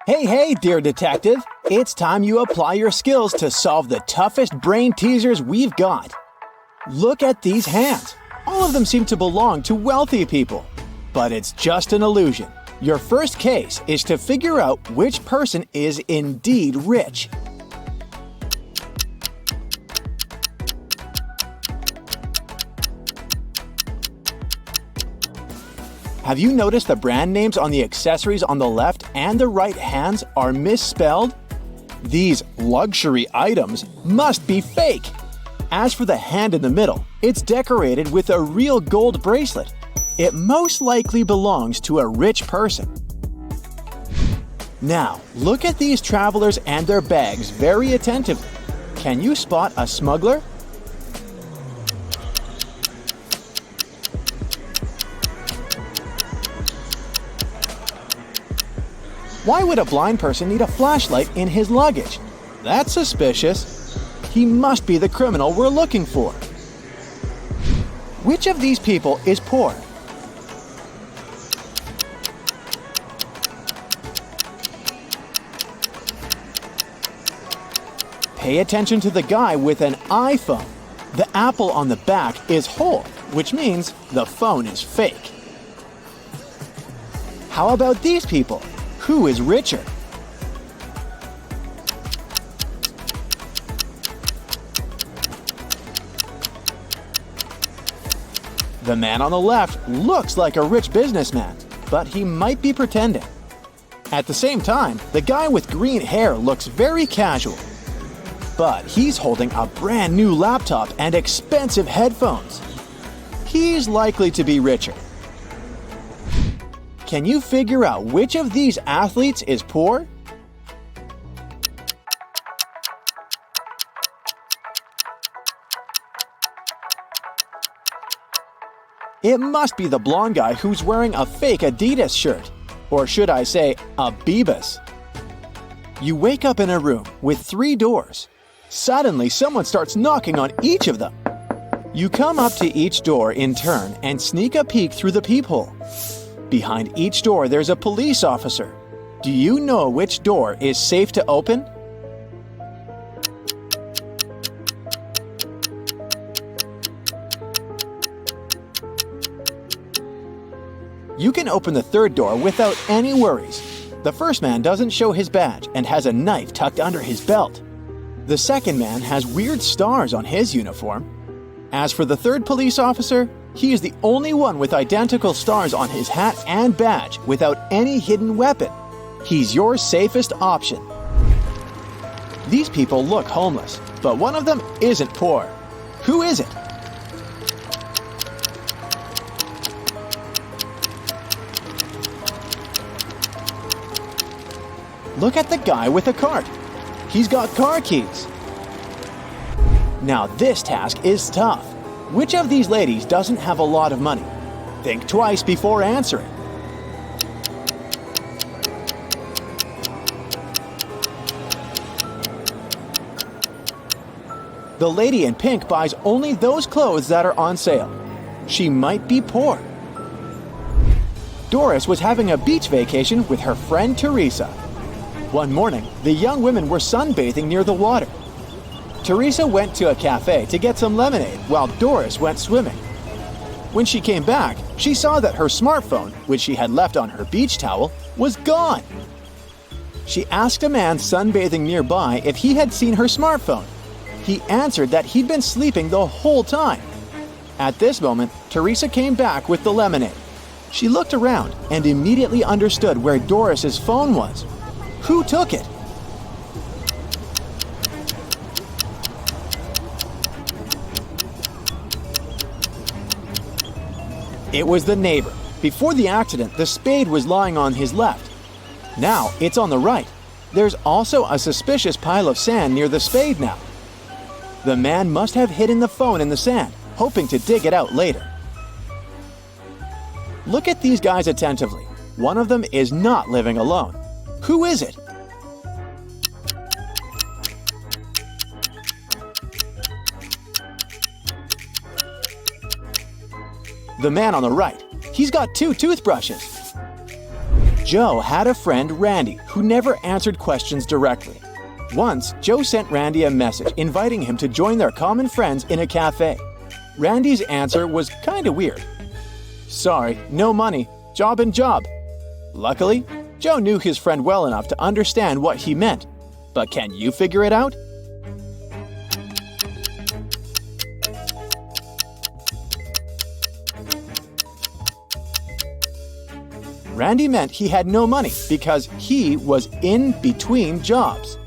Hey, dear detective! It's time you apply your skills to solve the toughest brain teasers we've got. Look at these hands. All of them seem to belong to wealthy people. But it's just an illusion. Your first case is to figure out which person is indeed rich. Have you noticed the brand names on the accessories on the left and the right hands are misspelled? These luxury items must be fake. As for the hand in the middle, it's decorated with a real gold bracelet. It most likely belongs to a rich person. Now, look at these travelers and their bags very attentively. Can you spot a smuggler? Why would a blind person need a flashlight in his luggage? That's suspicious. He must be the criminal we're looking for. Which of these people is poor? Pay attention to the guy with an iPhone. The apple on the back is whole, which means the phone is fake. How about these people? Who is richer? The man on the left looks like a rich businessman, but he might be pretending. At the same time, the guy with green hair looks very casual. But he's holding a brand new laptop and expensive headphones. He's likely to be richer. Can you figure out which of these athletes is poor? It must be the blonde guy who's wearing a fake Adidas shirt. Or should I say, a Bebas. You wake up in a room with 3 doors. Suddenly, someone starts knocking on each of them. You come up to each door in turn and sneak a peek through the peephole. Behind each door, there's a police officer. Do you know which door is safe to open? You can open the 3rd door without any worries. The first man doesn't show his badge and has a knife tucked under his belt. The second man has weird stars on his uniform. As for the 3rd police officer, he is the only one with identical stars on his hat and badge without any hidden weapon. He's your safest option. These people look homeless, but one of them isn't poor. Who is it? Look at the guy with a cart. He's got car keys. Now this task is tough. Which of these ladies doesn't have a lot of money? Think twice before answering. The lady in pink buys only those clothes that are on sale. She might be poor. Doris was having a beach vacation with her friend Teresa. One morning, the young women were sunbathing near the water. Teresa went to a cafe to get some lemonade while Doris went swimming. When she came back, she saw that her smartphone, which she had left on her beach towel, was gone. She asked a man sunbathing nearby if he had seen her smartphone. He answered that he'd been sleeping the whole time. At this moment, Teresa came back with the lemonade. She looked around and immediately understood where Doris's phone was. Who took it? It was the neighbor. Before the accident, the spade was lying on his left. Now it's on the right. There's also a suspicious pile of sand near the spade now. The man must have hidden the phone in the sand, hoping to dig it out later. Look at these guys attentively. One of them is not living alone. Who is it? The man on the right. He's got 2 toothbrushes. Joe had a friend, Randy, who never answered questions directly. Once, Joe sent Randy a message inviting him to join their common friends in a cafe. Randy's answer was kinda weird. "Sorry, no money. Job and job." Luckily, Joe knew his friend well enough to understand what he meant. But can you figure it out? Randy meant he had no money because he was in between jobs.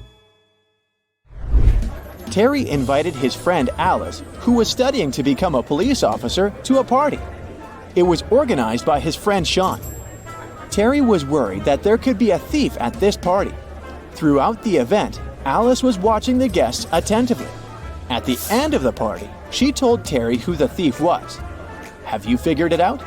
Terry invited his friend Alice, who was studying to become a police officer, to a party. It was organized by his friend Sean. Terry was worried that there could be a thief at this party. Throughout the event, Alice was watching the guests attentively. At the end of the party, she told Terry who the thief was. Have you figured it out?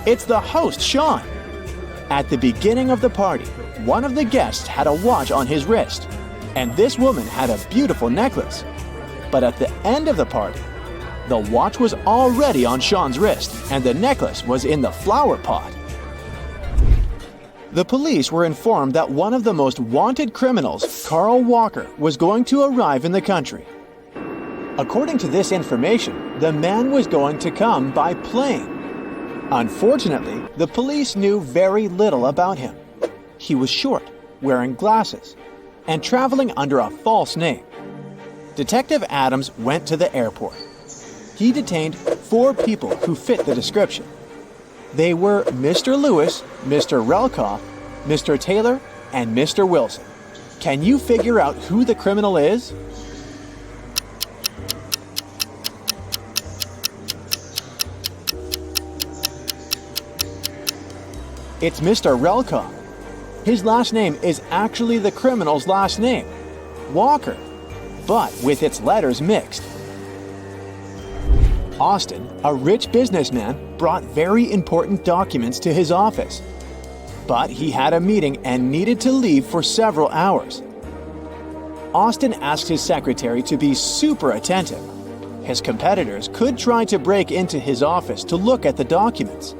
It's the host, Sean. At the beginning of the party, one of the guests had a watch on his wrist, and this woman had a beautiful necklace. But at the end of the party, the watch was already on Sean's wrist, and the necklace was in the flower pot. The police were informed that one of the most wanted criminals, Carl Walker, was going to arrive in the country. According to this information, the man was going to come by plane. Unfortunately, the police knew very little about him. He was short, wearing glasses, and traveling under a false name. Detective Adams went to the airport. He detained 4 people who fit the description. They were Mr. Lewis, Mr. Relkoff, Mr. Taylor, and Mr. Wilson. Can you figure out who the criminal is? It's Mr. Relkoff. His last name is actually the criminal's last name, Walker, but with its letters mixed. Austin, a rich businessman, brought very important documents to his office. But he had a meeting and needed to leave for several hours. Austin asked his secretary to be super attentive. His competitors could try to break into his office to look at the documents.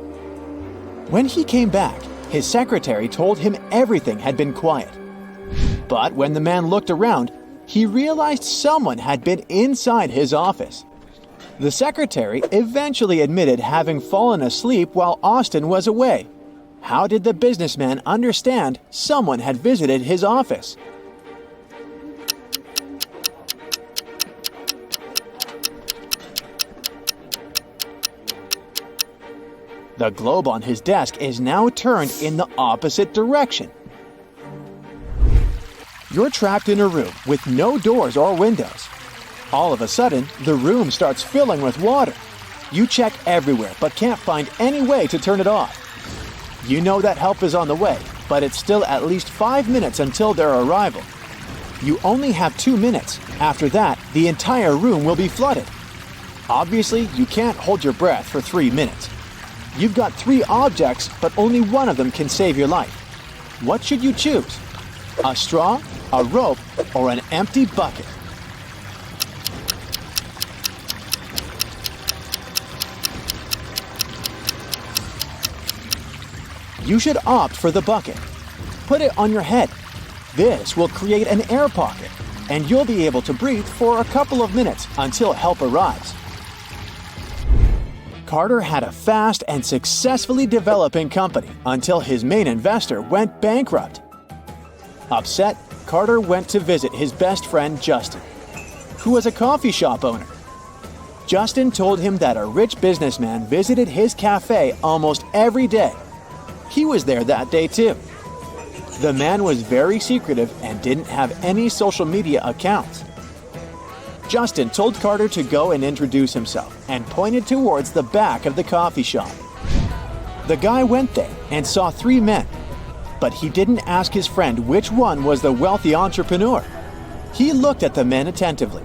When he came back, his secretary told him everything had been quiet. But when the man looked around, he realized someone had been inside his office. The secretary eventually admitted having fallen asleep while Austin was away. How did the businessman understand someone had visited his office? The globe on his desk is now turned in the opposite direction. You're trapped in a room with no doors or windows. All of a sudden, the room starts filling with water. You check everywhere but can't find any way to turn it off. You know that help is on the way, but it's still at least 5 minutes until their arrival. You only have 2 minutes. After that, the entire room will be flooded. Obviously, you can't hold your breath for 3 minutes. You've got 3 objects, but only one of them can save your life. What should you choose? A straw, a rope, or an empty bucket? You should opt for the bucket. Put it on your head. This will create an air pocket, and you'll be able to breathe for a couple of minutes until help arrives. Carter had a fast and successfully developing company until his main investor went bankrupt. Upset, Carter went to visit his best friend Justin, who was a coffee shop owner. Justin told him that a rich businessman visited his cafe almost every day. He was there that day too. The man was very secretive and didn't have any social media accounts. Justin told Carter to go and introduce himself and pointed towards the back of the coffee shop. The guy went there and saw 3 men, but he didn't ask his friend which one was the wealthy entrepreneur. He looked at the men attentively.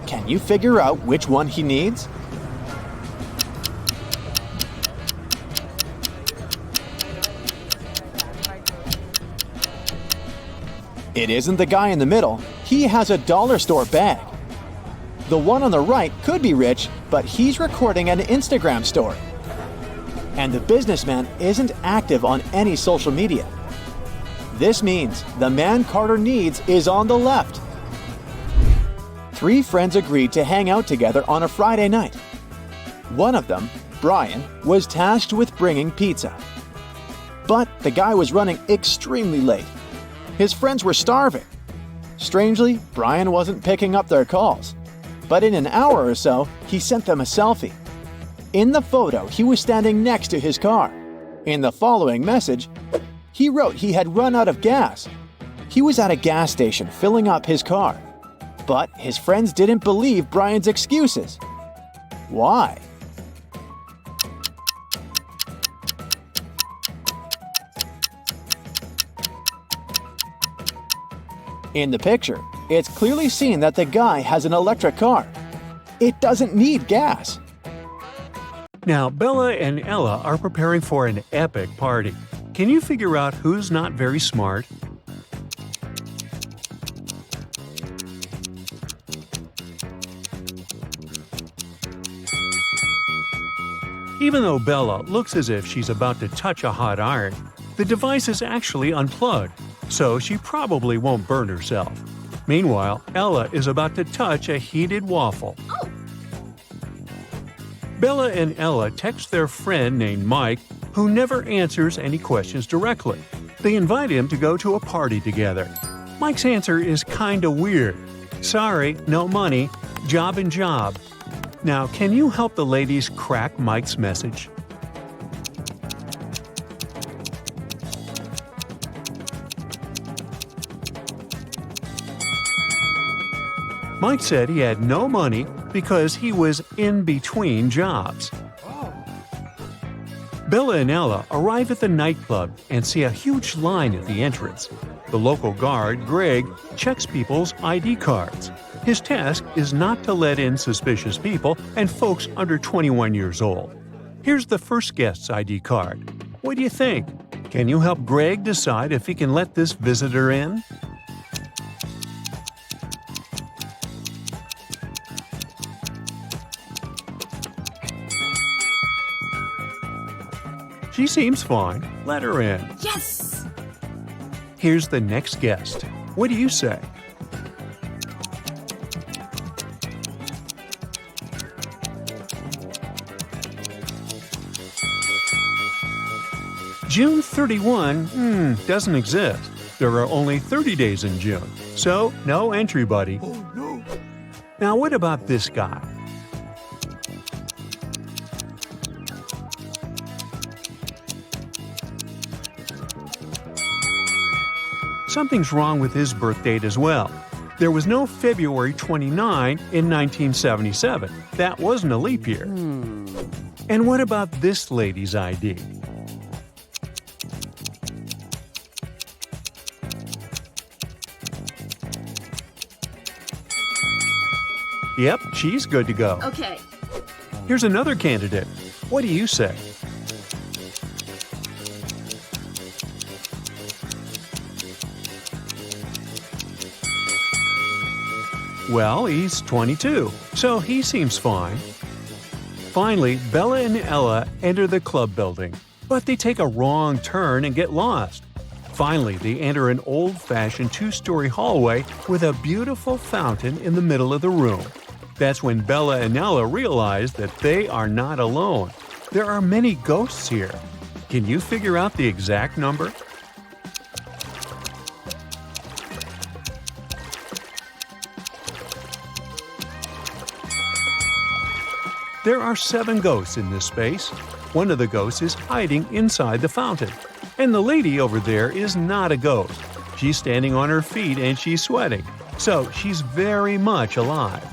Can you figure out which one he needs? It isn't the guy in the middle. He has a dollar store bag. The one on the right could be rich, but he's recording an Instagram story. And the businessman isn't active on any social media. This means the man Carter needs is on the left. 3 friends agreed to hang out together on a Friday night. One of them, Brian, was tasked with bringing pizza. But the guy was running extremely late. His friends were starving. Strangely, Brian wasn't picking up their calls. But in an hour or so, he sent them a selfie. In the photo, he was standing next to his car. In the following message, he wrote he had run out of gas. He was at a gas station filling up his car. But his friends didn't believe Brian's excuses. Why? In the picture, it's clearly seen that the guy has an electric car. It doesn't need gas. Now, Bella and Ella are preparing for an epic party. Can you figure out who's not very smart? Even though Bella looks as if she's about to touch a hot iron, the device is actually unplugged, so she probably won't burn herself. Meanwhile, Ella is about to touch a heated waffle. Bella and Ella text their friend named Mike, who never answers any questions directly. They invite him to go to a party together. Mike's answer is kinda weird. Sorry, no money, job and job. Now, can you help the ladies crack Mike's message? Mike said he had no money because he was in between jobs. Bella and Ella arrive at the nightclub and see a huge line at the entrance. The local guard, Greg, checks people's ID cards. His task is not to let in suspicious people and folks under 21 years old. Here's the first guest's ID card. What do you think? Can you help Greg decide if he can let this visitor in? She seems fine. Let her in. Yes! Here's the next guest. What do you say? June 31, doesn't exist. There are only 30 days in June, so no entry, buddy. Oh no! Now what about this guy? Something's wrong with his birth date as well. There was no February 29 in 1977. That wasn't a leap year. And what about this lady's ID? Yep, she's good to go. Okay. Here's another candidate. What do you say? Well, he's 22, so he seems fine. Finally, Bella and Ella enter the club building, but they take a wrong turn and get lost. Finally, they enter an old-fashioned 2-story hallway with a beautiful fountain in the middle of the room. That's when Bella and Ella realize that they are not alone. There are many ghosts here. Can you figure out the exact number? There are 7 ghosts in this space. One of the ghosts is hiding inside the fountain. And the lady over there is not a ghost. She's standing on her feet and she's sweating. So she's very much alive.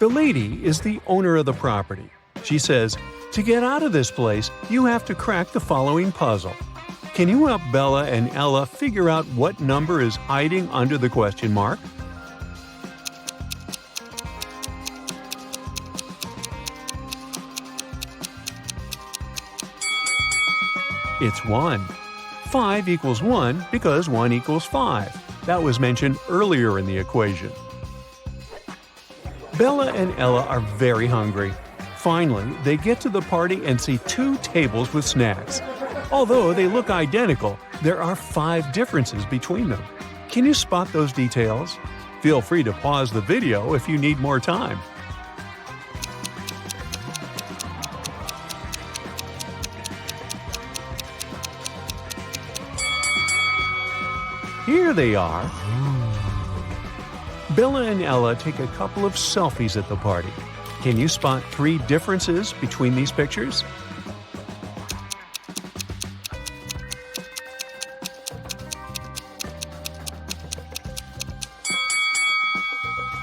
The lady is the owner of the property. She says, to get out of this place, you have to crack the following puzzle. Can you help Bella and Ella figure out what number is hiding under the question mark? It's 1. 5 equals 1 because 1 equals 5. That was mentioned earlier in the equation. Bella and Ella are very hungry. Finally, they get to the party and see 2 tables with snacks. Although they look identical, there are 5 differences between them. Can you spot those details? Feel free to pause the video if you need more time. Here they are. Bella and Ella take a couple of selfies at the party. Can you spot 3 differences between these pictures?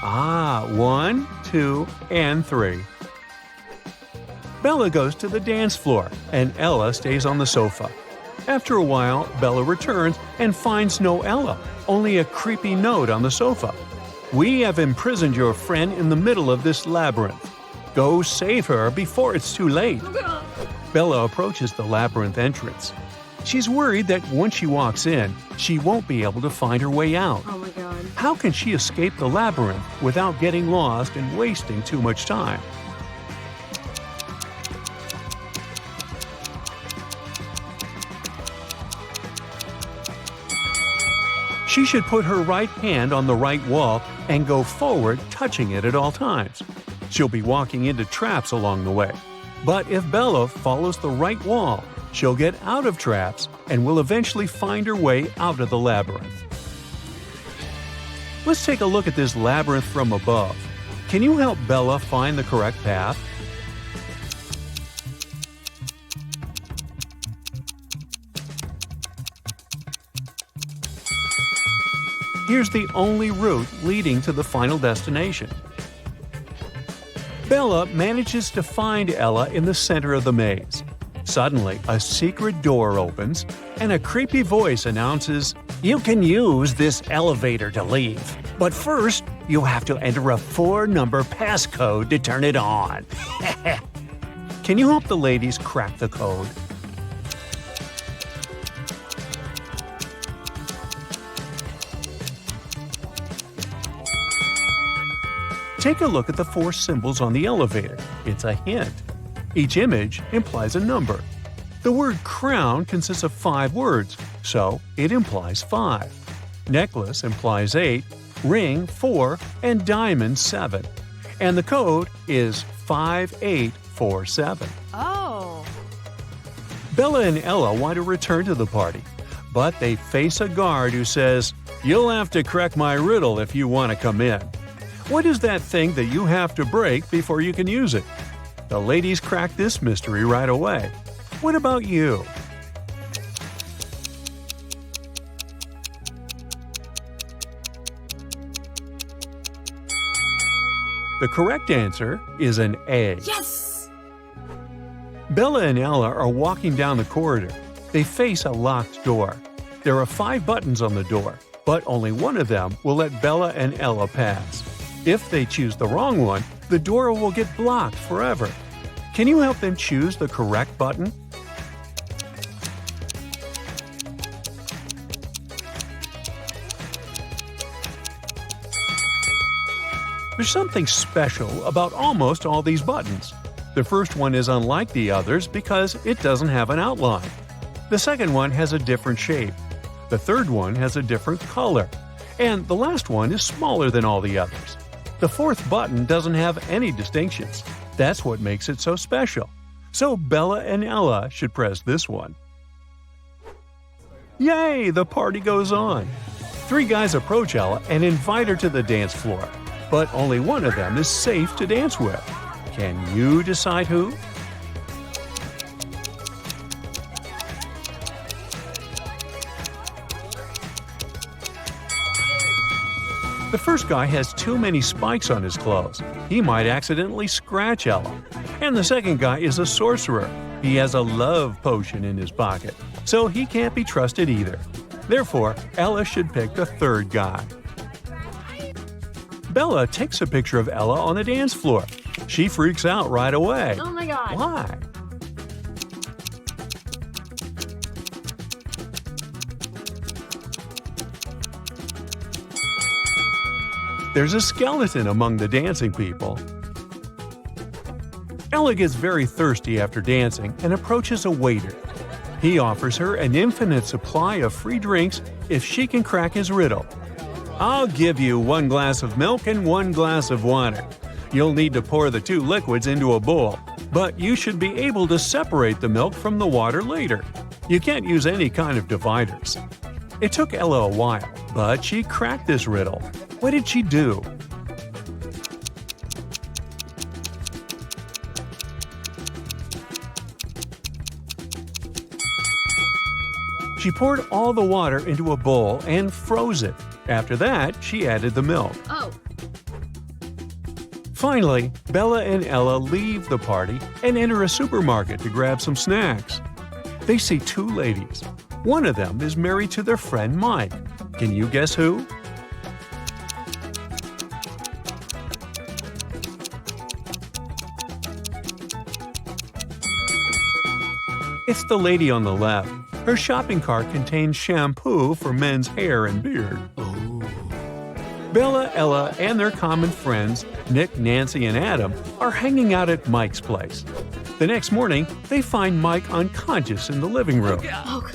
Ah, 1, 2, and 3. Bella goes to the dance floor, and Ella stays on the sofa. After a while, Bella returns and finds no Ella, only a creepy note on the sofa. "We have imprisoned your friend in the middle of this labyrinth. Go save her before it's too late." Bella approaches the labyrinth entrance. She's worried that once she walks in, she won't be able to find her way out. Oh my god. How can she escape the labyrinth without getting lost and wasting too much time? She should put her right hand on the right wall and go forward, touching it at all times. She'll be walking into traps along the way. But if Bella follows the right wall, she'll get out of traps and will eventually find her way out of the labyrinth. Let's take a look at this labyrinth from above. Can you help Bella find the correct path? Here's the only route leading to the final destination. Bella manages to find Ella in the center of the maze. Suddenly, a secret door opens, and a creepy voice announces, "You can use this elevator to leave, but first, you have to enter a 4-number passcode to turn it on." Can you help the ladies crack the code? Take a look at the 4 symbols on the elevator. It's a hint. Each image implies a number. The word crown consists of 5 words, so it implies 5. Necklace implies 8, ring 4, and diamond 7. And the code is 5847. Oh. Bella and Ella want to return to the party, but they face a guard who says, "You'll have to crack my riddle if you want to come in." What is that thing that you have to break before you can use it? The ladies crack this mystery right away. What about you? The correct answer is an A. Yes! Bella and Ella are walking down the corridor. They face a locked door. There are 5 buttons on the door, but only one of them will let Bella and Ella pass. If they choose the wrong one, the door will get blocked forever. Can you help them choose the correct button? There's something special about almost all these buttons. The first one is unlike the others because it doesn't have an outline. The second one has a different shape. The third one has a different color. And the last one is smaller than all the others. The fourth button doesn't have any distinctions. That's what makes it so special. So Bella and Ella should press this one. Yay! The party goes on. 3 guys approach Ella and invite her to the dance floor. But only one of them is safe to dance with. Can you decide who? The first guy has too many spikes on his clothes. He might accidentally scratch Ella. And the second guy is a sorcerer. He has a love potion in his pocket, so he can't be trusted either. Therefore, Ella should pick the third guy. Bella takes a picture of Ella on the dance floor. She freaks out right away. Oh my god. Why? There's a skeleton among the dancing people. Ella gets very thirsty after dancing and approaches a waiter. He offers her an infinite supply of free drinks if she can crack his riddle. "I'll give you 1 glass of milk and 1 glass of water. You'll need to pour the 2 liquids into a bowl, but you should be able to separate the milk from the water later. You can't use any kind of dividers." It took Ella a while, but she cracked this riddle. What did she do? She poured all the water into a bowl and froze it. After that, she added the milk. Oh. Finally, Bella and Ella leave the party and enter a supermarket to grab some snacks. They see 2 ladies. One of them is married to their friend Mike. Can you guess who? It's the lady on the left. Her shopping cart contains shampoo for men's hair and beard. Bella, Ella, and their common friends, Nick, Nancy, and Adam, are hanging out at Mike's place. The next morning, they find Mike unconscious in the living room.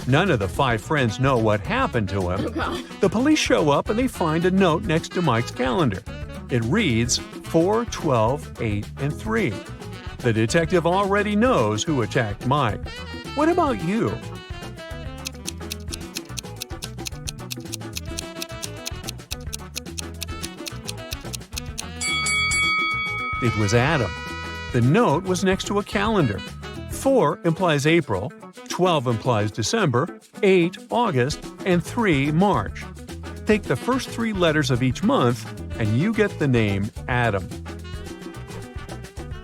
None of the 5 friends know what happened to him. The police show up and they find a note next to Mike's calendar. It reads 4, 12, 8, and 3. The detective already knows who attacked Mike. What about you? It was Adam. The note was next to a calendar. 4 implies April, 12 implies December, 8 August, and 3 March. Take the first 3 letters of each month, and you get the name Adam.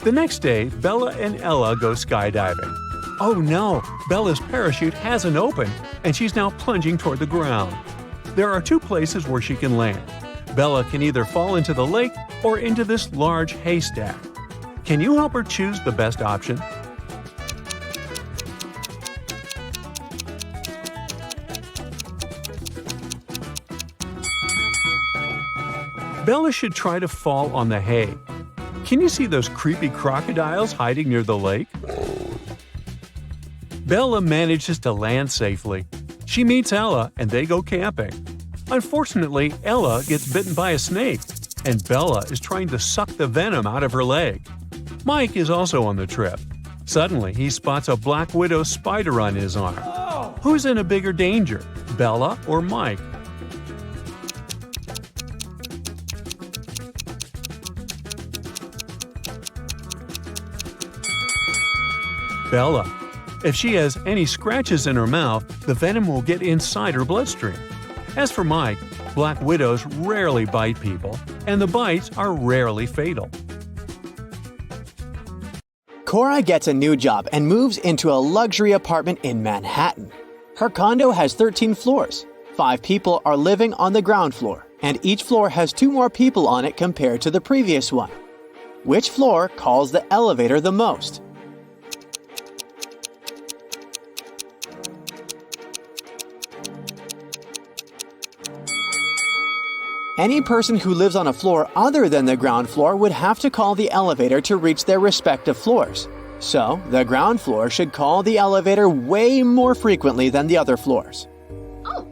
The next day, Bella and Ella go skydiving. Oh no, Bella's parachute hasn't opened, and she's now plunging toward the ground. There are 2 places where she can land. Bella can either fall into the lake or into this large haystack. Can you help her choose the best option? Bella should try to fall on the hay. Can you see those creepy crocodiles hiding near the lake? Bella manages to land safely. She meets Ella and they go camping. Unfortunately, Ella gets bitten by a snake, and Bella is trying to suck the venom out of her leg. Mike is also on the trip. Suddenly, he spots a black widow spider on his arm. Who's in a bigger danger, Bella or Mike? Bella. If she has any scratches in her mouth, the venom will get inside her bloodstream. As for Mike, black widows rarely bite people, and the bites are rarely fatal. Cora gets a new job and moves into a luxury apartment in Manhattan. Her condo has 13 floors. 5 people are living on the ground floor, and each floor has 2 more people on it compared to the previous one. Which floor calls the elevator the most? Any person who lives on a floor other than the ground floor would have to call the elevator to reach their respective floors. So, the ground floor should call the elevator way more frequently than the other floors. Oh.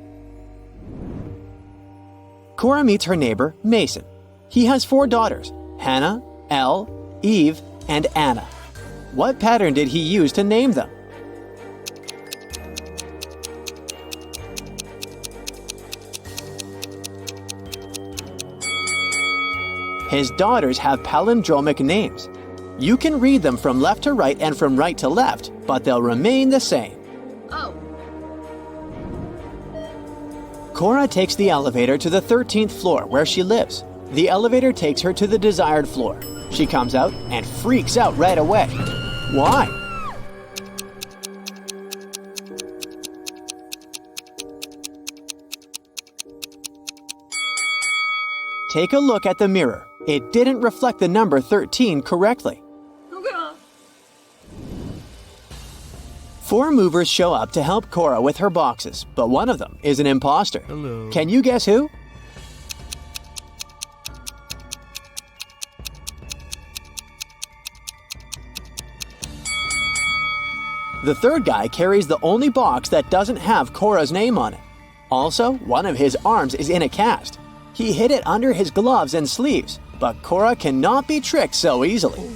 Cora meets her neighbor, Mason. He has 4 daughters, Hannah, Elle, Eve, and Anna. What pattern did he use to name them? His daughters have palindromic names. You can read them from left to right and from right to left, but they'll remain the same. Oh. Cora takes the elevator to the 13th floor where she lives. The elevator takes her to the desired floor. She comes out and freaks out right away. Why? Take a look at the mirror. It didn't reflect the number 13 correctly. 4 movers show up to help Cora with her boxes, but one of them is an imposter. Hello. Can you guess who? The third guy carries the only box that doesn't have Cora's name on it. Also, one of his arms is in a cast. He hid it under his gloves and sleeves, but Cora cannot be tricked so easily.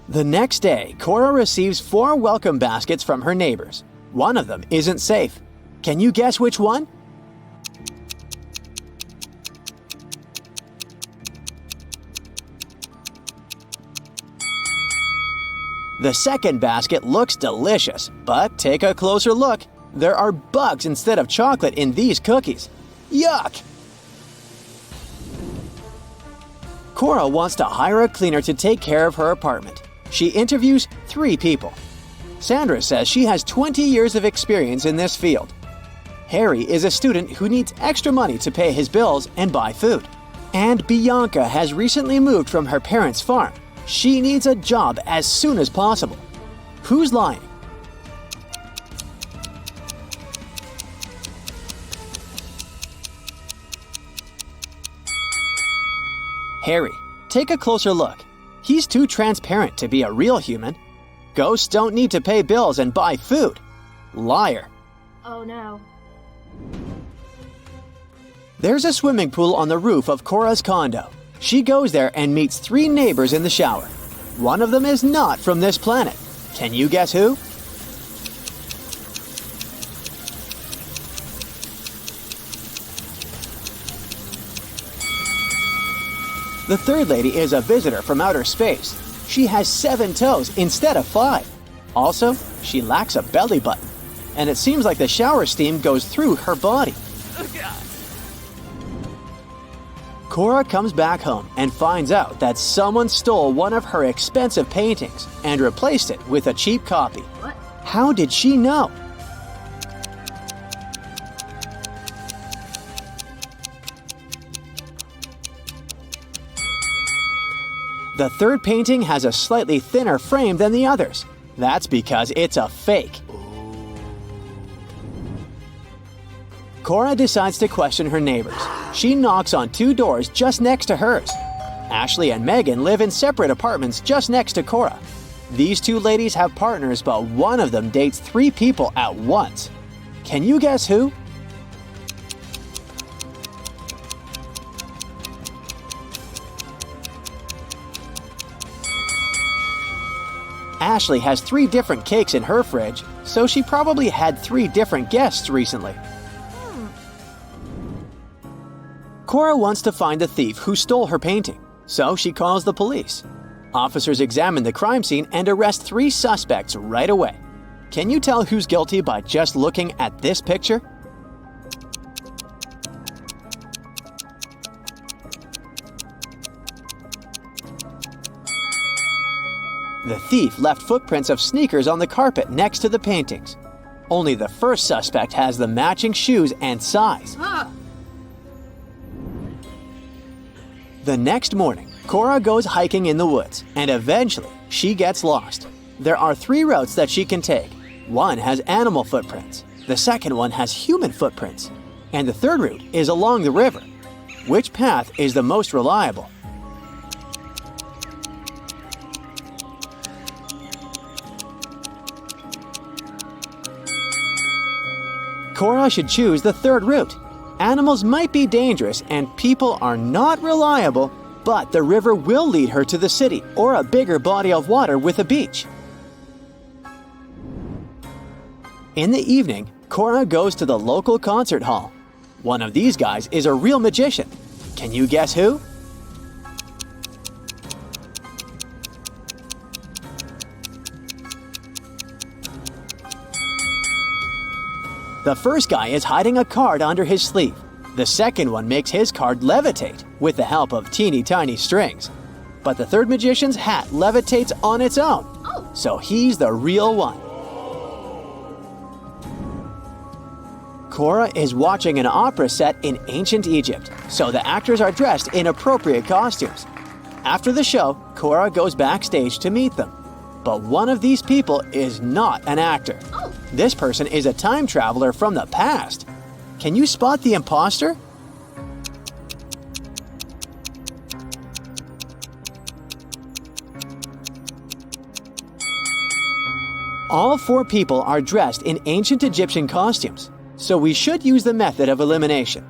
The next day, Cora receives 4 welcome baskets from her neighbors. One of them isn't safe. Can you guess which one? The second basket looks delicious, but take a closer look. There are bugs instead of chocolate in these cookies. Yuck! Cora wants to hire a cleaner to take care of her apartment. She interviews 3 people. Sandra says she has 20 years of experience in this field. Harry is a student who needs extra money to pay his bills and buy food. And Bianca has recently moved from her parents' farm. She needs a job as soon as possible. Who's lying? Harry. Take a closer look. He's too transparent to be a real human. Ghosts don't need to pay bills and buy food. Liar. Oh no. There's a swimming pool on the roof of Cora's condo. She goes there and meets 3 neighbors in the shower. One of them is not from this planet. Can you guess who? The third lady is a visitor from outer space. She has 7 toes instead of 5. Also, she lacks a belly button. And it seems like the shower steam goes through her body. Cora comes back home and finds out that someone stole one of her expensive paintings and replaced it with a cheap copy. What? How did she know? The third painting has a slightly thinner frame than the others. That's because it's a fake. Cora decides to question her neighbors. She knocks on 2 doors just next to hers. Ashley and Megan live in separate apartments just next to Cora. These 2 ladies have partners, but one of them dates 3 people at once. Can you guess who? Ashley has 3 different cakes in her fridge, so she probably had 3 different guests recently. Cora wants to find the thief who stole her painting, so she calls the police. Officers examine the crime scene and arrest 3 suspects right away. Can you tell who's guilty by just looking at this picture? The thief left footprints of sneakers on the carpet next to the paintings. Only the first suspect has the matching shoes and size. The next morning, Cora goes hiking in the woods, and eventually, she gets lost. There are 3 routes that she can take. One has animal footprints, the second one has human footprints, and the third route is along the river. Which path is the most reliable? Cora should choose the third route. Animals might be dangerous and people are not reliable, but the river will lead her to the city or a bigger body of water with a beach. In the evening, Cora goes to the local concert hall. One of these guys is a real magician. Can you guess who? The first guy is hiding a card under his sleeve. The second one makes his card levitate with the help of teeny tiny strings. But the third magician's hat levitates on its own. So he's the real one. Cora is watching an opera set in ancient Egypt, so the actors are dressed in appropriate costumes. After the show, Cora goes backstage to meet them. But one of these people is not an actor. This person is a time traveler from the past. Can you spot the imposter? All 4 people are dressed in ancient Egyptian costumes, so we should use the method of elimination.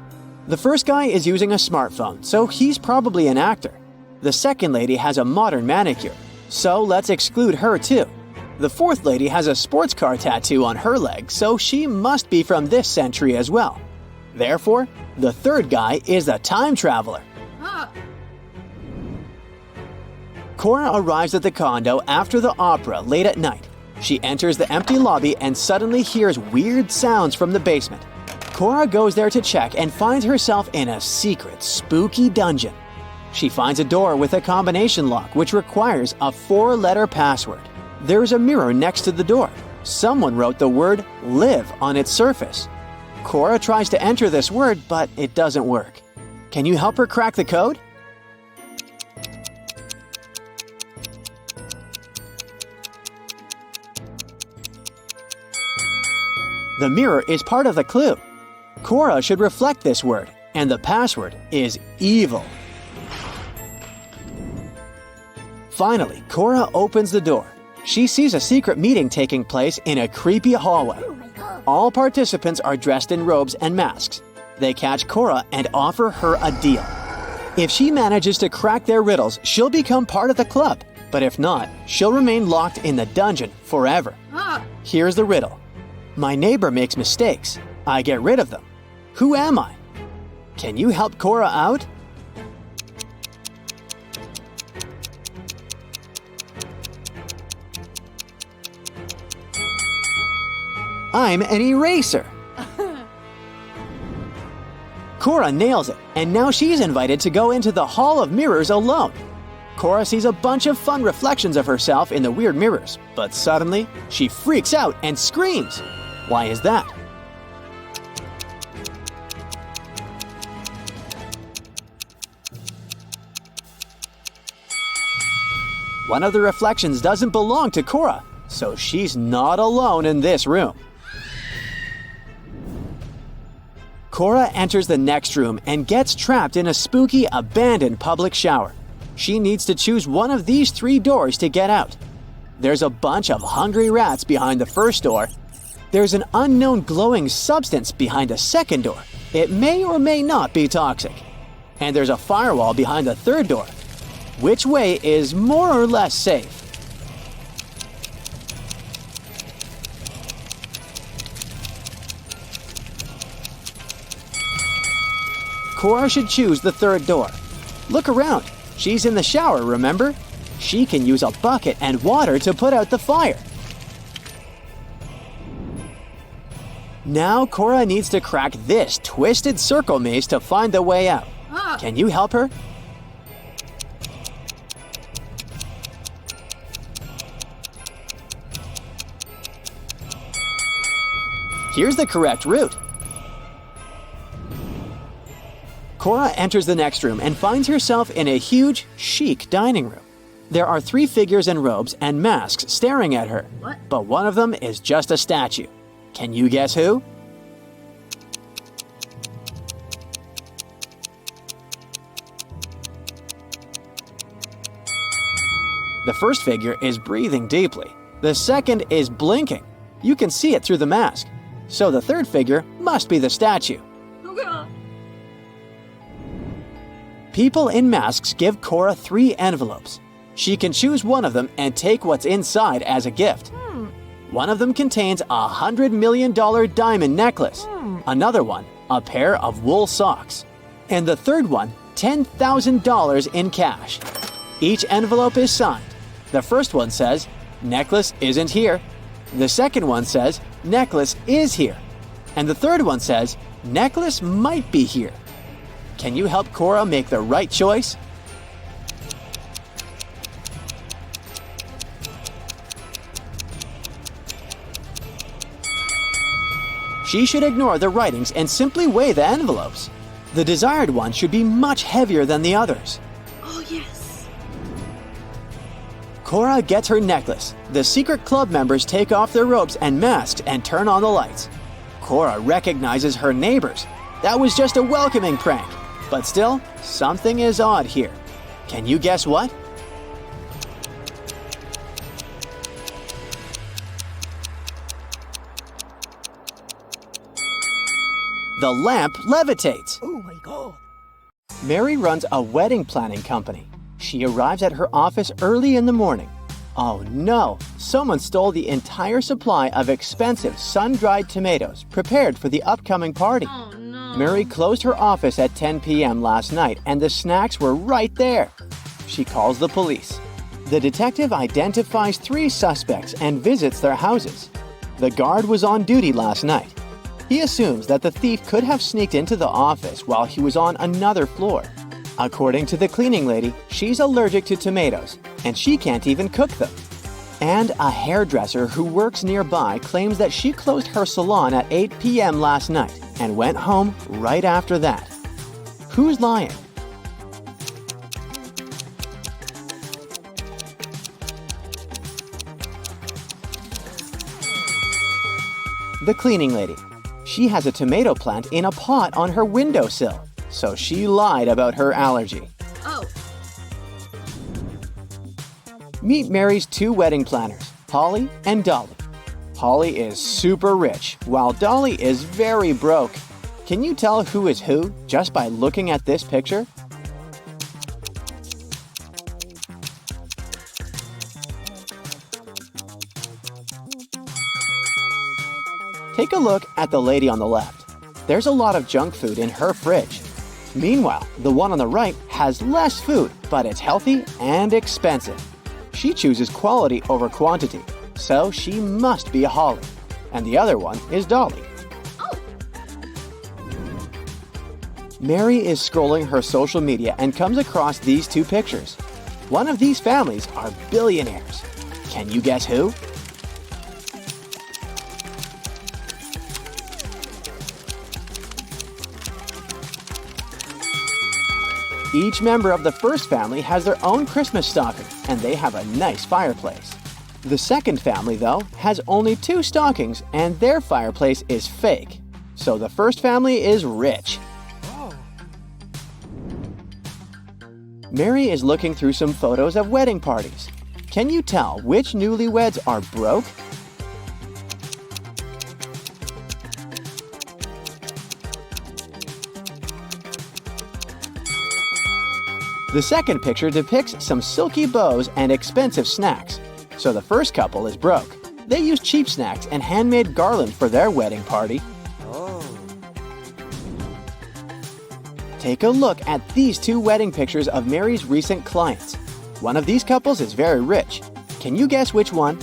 The first guy is using a smartphone, so he's probably an actor. The second lady has a modern manicure, so let's exclude her too. The fourth lady has a sports car tattoo on her leg, so she must be from this century as well. Therefore, the third guy is a time traveler. Cora arrives at the condo after the opera late at night. She enters the empty lobby and suddenly hears weird sounds from the basement. Cora goes there to check and finds herself in a secret, spooky dungeon. She finds a door with a combination lock which requires a 4-letter password. There's a mirror next to the door. Someone wrote the word "live" on its surface. Cora tries to enter this word, but it doesn't work. Can you help her crack the code? The mirror is part of the clue. Cora should reflect this word, and the password is evil. Finally, Cora opens the door. She sees a secret meeting taking place in a creepy hallway. All participants are dressed in robes and masks. They catch Cora and offer her a deal. If she manages to crack their riddles, she'll become part of the club. But if not, she'll remain locked in the dungeon forever. Here's the riddle. My neighbor makes mistakes. I get rid of them. Who am I? Can you help Cora out? I'm an eraser. Cora nails it, and now she's invited to go into the Hall of Mirrors alone. Cora sees a bunch of fun reflections of herself in the weird mirrors, but suddenly she freaks out and screams. Why is that? One of the reflections doesn't belong to Cora, so she's not alone in this room. Cora enters the next room and gets trapped in a spooky, abandoned public shower. She needs to choose one of these 3 doors to get out. There's a bunch of hungry rats behind the first door. There's an unknown glowing substance behind a second door. It may or may not be toxic. And there's a firewall behind the third door. Which way is more or less safe? Cora should choose the third door. Look around. She's in the shower, remember? She can use a bucket and water to put out the fire. Now Cora needs to crack this twisted circle maze to find the way out. Can you help her? Here's the correct route. Cora enters the next room and finds herself in a huge, chic dining room. There are 3 figures in robes and masks staring at her, but one of them is just a statue. Can you guess who? The first figure is breathing deeply. The second is blinking. You can see it through the mask. So the third figure must be the statue. People in masks give Cora 3 envelopes. She can choose one of them and take what's inside as a gift. One of them contains a $100 million diamond necklace. Another one, a pair of wool socks. And the third one, $10,000 in cash. Each envelope is signed. The first one says, "Necklace isn't here." The second one says, "Necklace is here." And the third one says, "Necklace might be here." Can you help Cora make the right choice? She should ignore the writings and simply weigh the envelopes. The desired one should be much heavier than the others. Oh, yes. Cora gets her necklace. The secret club members take off their robes and masks and turn on the lights. Cora recognizes her neighbors. That was just a welcoming prank. But still, something is odd here. Can you guess what? The lamp levitates. Oh my god. Mary runs a wedding planning company. She arrives at her office early in the morning. Oh no! Someone stole the entire supply of expensive sun-dried tomatoes prepared for the upcoming party. Oh no. Mary closed her office at 10 p.m. last night and the snacks were right there. She calls the police. The detective identifies 3 suspects and visits their houses. The guard was on duty last night. He assumes that the thief could have sneaked into the office while he was on another floor. According to the cleaning lady, she's allergic to tomatoes, and she can't even cook them. And a hairdresser who works nearby claims that she closed her salon at 8 p.m. last night and went home right after that. Who's lying? The cleaning lady. She has a tomato plant in a pot on her windowsill, so she lied about her allergy. Oh. Meet Mary's 2 wedding planners, Holly and Dolly. Holly is super rich, while Dolly is very broke. Can you tell who is who just by looking at this picture? Take a look at the lady on the left. There's a lot of junk food in her fridge. Meanwhile, the one on the right has less food, but it's healthy and expensive. She chooses quality over quantity, so she must be a Holly. And the other one is Dolly. Oh. Mary is scrolling her social media and comes across these 2 pictures. One of these families are billionaires. Can you guess who? Each member of the first family has their own Christmas stocking, and they have a nice fireplace. The second family, though, has only 2 stockings, and their fireplace is fake. So the first family is rich. Oh. Mary is looking through some photos of wedding parties. Can you tell which newlyweds are broke? The second picture depicts some silky bows and expensive snacks. So the first couple is broke. They use cheap snacks and handmade garland for their wedding party. Oh. Take a look at these 2 wedding pictures of Mary's recent clients. One of these couples is very rich. Can you guess which one?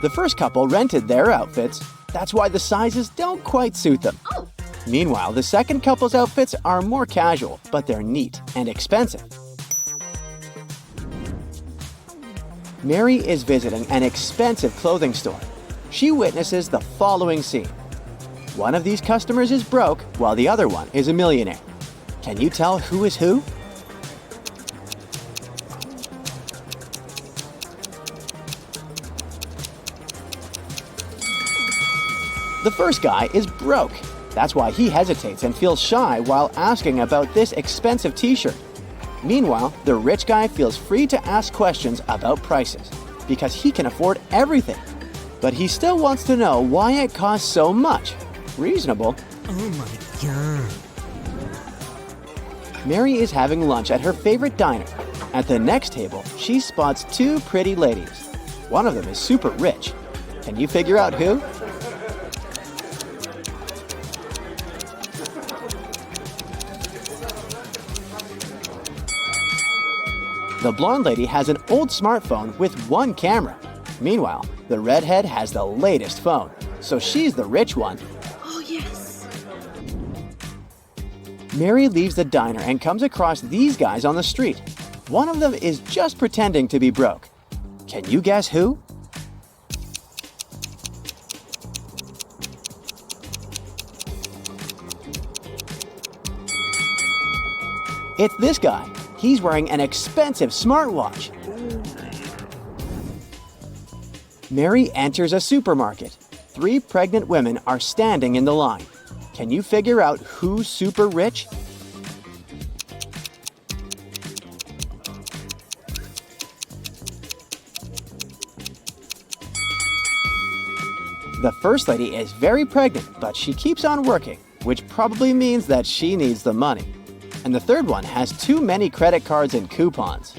The first couple rented their outfits. That's why the sizes don't quite suit them. Oh. Meanwhile, the second couple's outfits are more casual, but they're neat and expensive. Mary is visiting an expensive clothing store. She witnesses the following scene. One of these customers is broke, while the other one is a millionaire. Can you tell who is who? The first guy is broke. That's why he hesitates and feels shy while asking about this expensive t-shirt. Meanwhile, the rich guy feels free to ask questions about prices because he can afford everything. But he still wants to know why it costs so much. Reasonable. Oh my god. Mary is having lunch at her favorite diner. At the next table, she spots 2 pretty ladies. One of them is super rich. Can you figure out who? The blonde lady has an old smartphone with 1 camera. Meanwhile, the redhead has the latest phone, so she's the rich one. Oh yes. Mary leaves the diner and comes across these guys on the street. One of them is just pretending to be broke. Can you guess who? It's this guy. He's wearing an expensive smartwatch. Mary enters a supermarket. 3 pregnant women are standing in the line. Can you figure out who's super rich? The first lady is very pregnant, but she keeps on working, which probably means that she needs the money. And the third one has too many credit cards and coupons.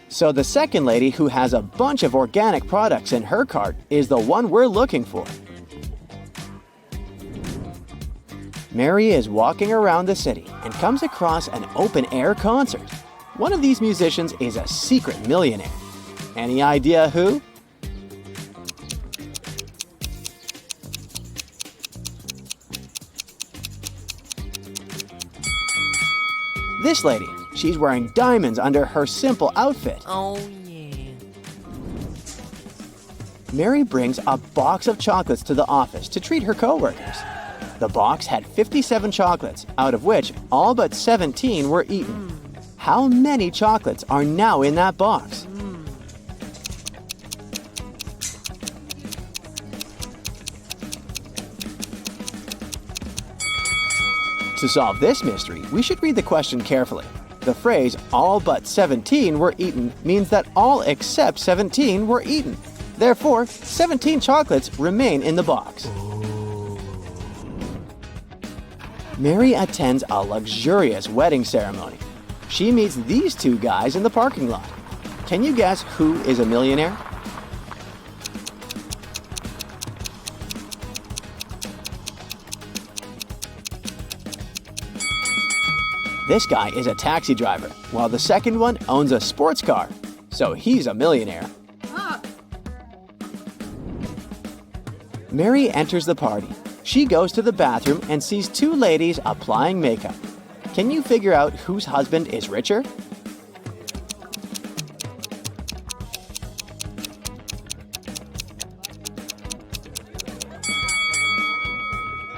So the second lady, who has a bunch of organic products in her cart, is the one we're looking for. Mary is walking around the city and comes across an open-air concert. One of these musicians is a secret millionaire. Any idea who? This lady. She's wearing diamonds under her simple outfit. Oh, yeah. Mary brings a box of chocolates to the office to treat her coworkers. The box had 57 chocolates, out of which all but 17 were eaten. How many chocolates are now in that box? To solve this mystery, we should read the question carefully. The phrase, all but 17 were eaten, means that all except 17 were eaten. Therefore, 17 chocolates remain in the box. Mary attends a luxurious wedding ceremony. She meets these two guys in the parking lot. Can you guess who is a millionaire? This guy is a taxi driver, while the second one owns a sports car. So he's a millionaire. Mary enters the party. She goes to the bathroom and sees two ladies applying makeup. Can you figure out whose husband is richer?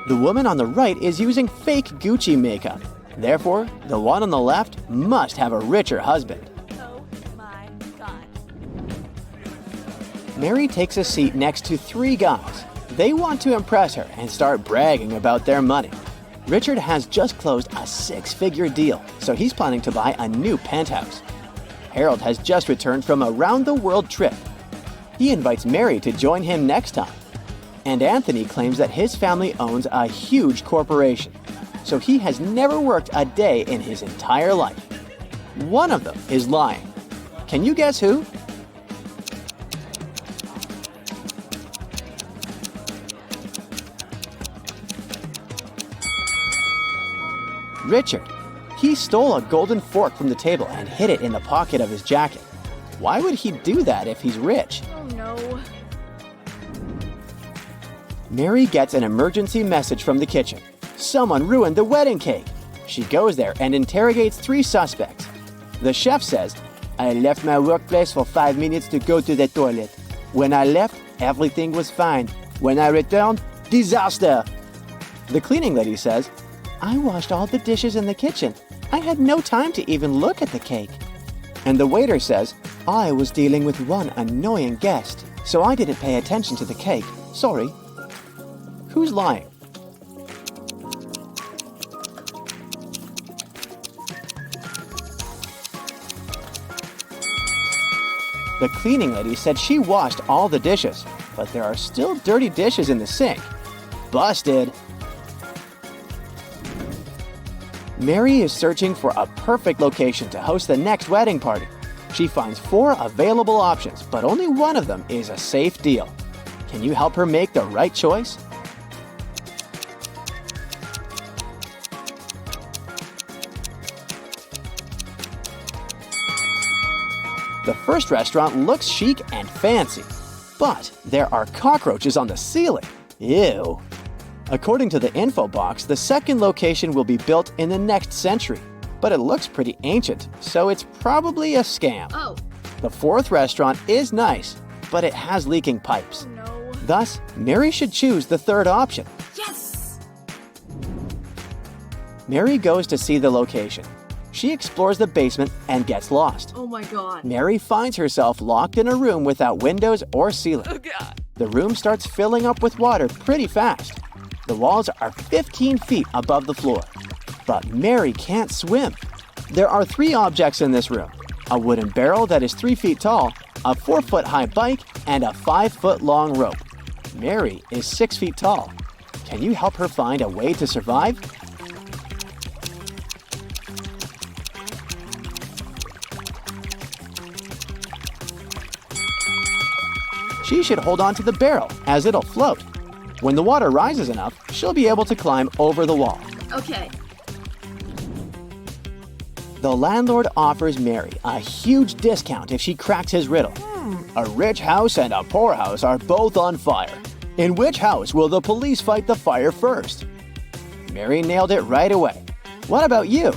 The woman on the right is using fake Gucci makeup. Therefore, the one on the left must have a richer husband. Oh my God. Mary takes a seat next to three guys. They want to impress her and start bragging about their money. Richard has just closed a 6-figure deal, so he's planning to buy a new penthouse. Harold has just returned from a round-the-world trip. He invites Mary to join him next time. And Anthony claims that his family owns a huge corporation, so he has never worked a day in his entire life. One of them is lying. Can you guess who? Richard. He stole a golden fork from the table and hid it in the pocket of his jacket. Why would he do that if he's rich? Oh no. Mary gets an emergency message from the kitchen. Someone ruined the wedding cake. She goes there and interrogates 3 suspects. The chef says, I left my workplace for 5 minutes to go to the toilet. When I left, everything was fine. When I returned, disaster. The cleaning lady says, I washed all the dishes in the kitchen. I had no time to even look at the cake. And the waiter says, I was dealing with one annoying guest, so I didn't pay attention to the cake. Sorry. Who's lying? The cleaning lady said she washed all the dishes, but there are still dirty dishes in the sink. Busted! Mary is searching for a perfect location to host the next wedding party. She finds 4 available options, but only one of them is a safe deal. Can you help her make the right choice? The first restaurant looks chic and fancy, but there are cockroaches on the ceiling. Ew. According to the info box, the second location will be built in the next century, but it looks pretty ancient, so it's probably a scam. Oh. The fourth restaurant is nice, but it has leaking pipes. No. Thus, Mary should choose the third option. Yes! Mary goes to see the location. She explores the basement and gets lost. Oh my God. Mary finds herself locked in a room without windows or ceiling. Oh God. The room starts filling up with water pretty fast. The walls are 15 feet above the floor. But Mary can't swim. There are 3 objects in this room. A wooden barrel that is 3 feet tall, a 4-foot high bike, and a 5-foot long rope. Mary is 6 feet tall. Can you help her find a way to survive? She should hold on to the barrel, as it'll float. When the water rises enough, she'll be able to climb over the wall. Okay. The landlord offers Mary a huge discount if she cracks his riddle. A rich house and a poor house are both on fire. In which house will the police fight the fire first? Mary nailed it right away. What about you?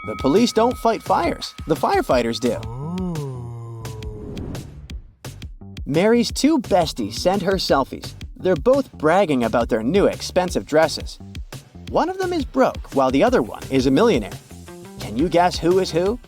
The police don't fight fires. The firefighters do. Mary's two besties send her selfies. They're both bragging about their new expensive dresses. One of them is broke, while the other one is a millionaire. Can you guess who is who?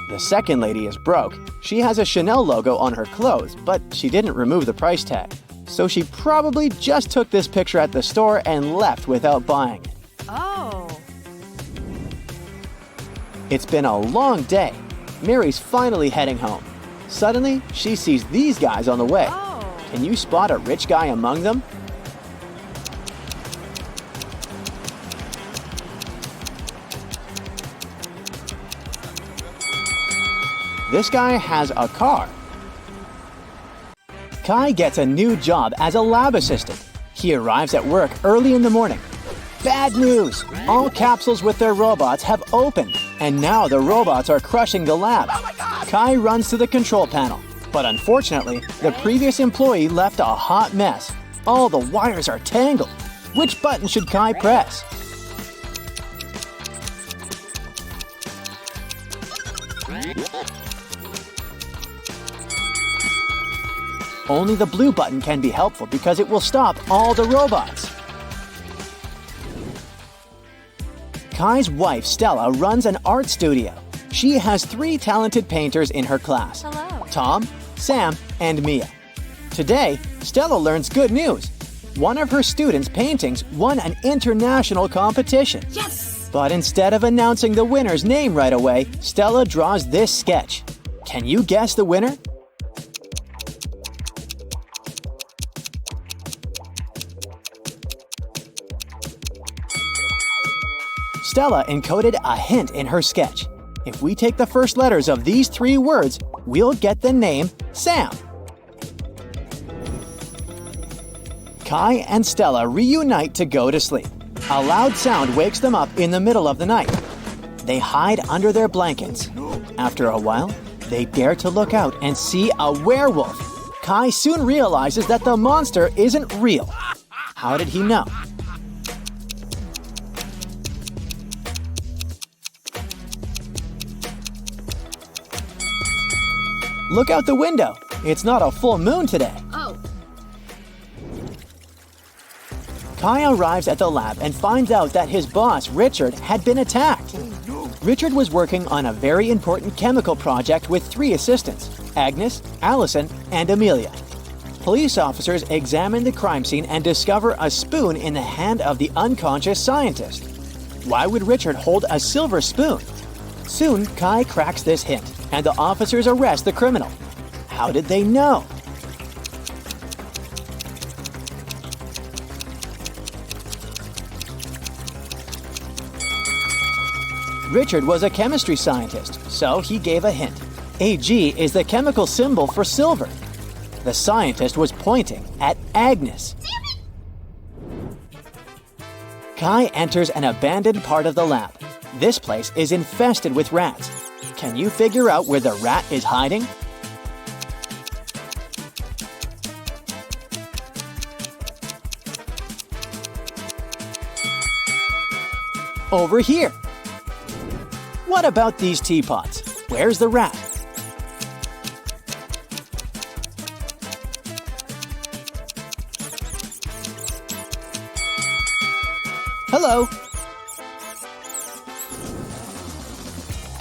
The second lady is broke. She has a Chanel logo on her clothes, but she didn't remove the price tag. So she probably just took this picture at the store and left without buying it. Oh. It's been a long day. Mary's finally heading home. Suddenly, she sees these guys on the way. Oh. Can you spot a rich guy among them? This guy has a car. Kai gets a new job as a lab assistant. He arrives at work early in the morning. Bad news! All capsules with their robots have opened, and now the robots are crushing the lab. Kai runs to the control panel, but unfortunately, the previous employee left a hot mess. All the wires are tangled. Which button should Kai press? Only the blue button can be helpful because it will stop all the robots. Kai's wife, Stella, runs an art studio. She has 3 talented painters in her class. Hello. Tom, Sam, and Mia. Today, Stella learns good news. One of her students' paintings won an international competition. Yes! But instead of announcing the winner's name right away, Stella draws this sketch. Can you guess the winner? Stella encoded a hint in her sketch. If we take the first letters of these 3 words, we'll get the name Sam. Kai and Stella reunite to go to sleep. A loud sound wakes them up in the middle of the night. They hide under their blankets. After a while, they dare to look out and see a werewolf. Kai soon realizes that the monster isn't real. How did he know? Look out the window. It's not a full moon today. Oh. Kai arrives at the lab and finds out that his boss, Richard, had been attacked. Richard was working on a very important chemical project with 3 assistants, Agnes, Allison, and Amelia. Police officers examine the crime scene and discover a spoon in the hand of the unconscious scientist. Why would Richard hold a silver spoon? Soon, Kai cracks this hint, and the officers arrest the criminal. How did they know? Richard was a chemistry scientist, so he gave a hint. Ag is the chemical symbol for silver. The scientist was pointing at Agnes. Kai enters an abandoned part of the lab. This place is infested with rats. Can you figure out where the rat is hiding? Over here. What about these teapots? Where's the rat? Hello.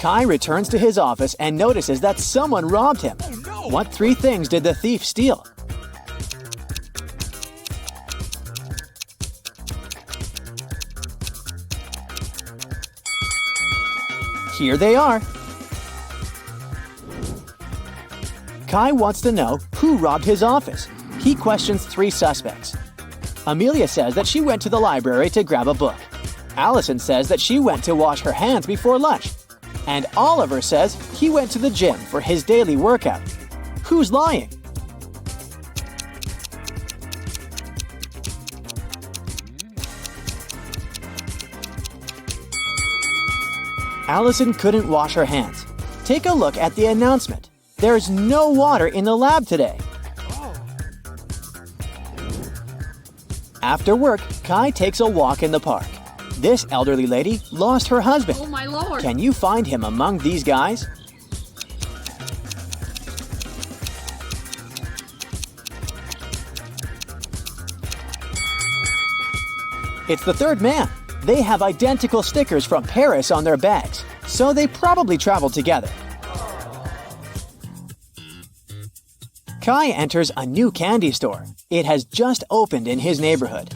Kai returns to his office and notices that someone robbed him. What 3 things did the thief steal? Here they are. Kai wants to know who robbed his office. He questions 3 suspects. Amelia says that she went to the library to grab a book. Allison says that she went to wash her hands before lunch. And Oliver says he went to the gym for his daily workout. Who's lying? Allison couldn't wash her hands. Take a look at the announcement. There's no water in the lab today. After work, Kai takes a walk in the park. This elderly lady lost her husband. Oh my lord. Can you find him among these guys? It's the third man. They have identical stickers from Paris on their bags, so they probably traveled together. Kai enters a new candy store. It has just opened in his neighborhood.